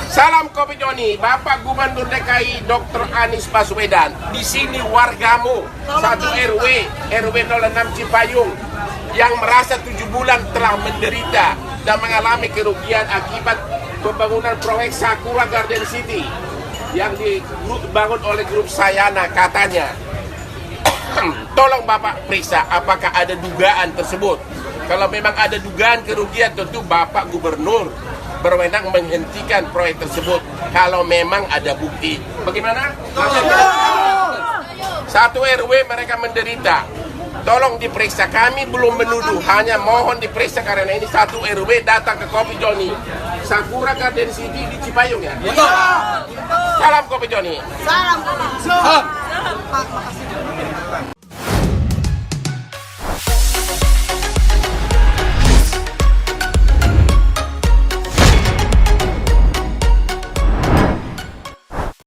Salam Kopi Joni, Bapak Gubernur DKI Dr. Anies Baswedan. Di sini wargamu satu RW 06 Cipayung yang merasa 7 bulan telah menderita dan mengalami kerugian akibat pembangunan proyek Sakura Garden City yang dibangun oleh grup Sayana katanya. Tolong Bapak periksa apakah ada dugaan tersebut. Kalau memang ada dugaan kerugian, tentu Bapak Gubernur berwenang menghentikan proyek tersebut. Kalau memang ada bukti, bagaimana? Satu RW mereka menderita. Tolong diperiksa. Kami belum menuduh, hanya mohon diperiksa karena ini satu RW datang ke Kopi Joni Sakura Garden City di Cipayung ya. Salam Kopi Joni. Salam. Pak, makasih.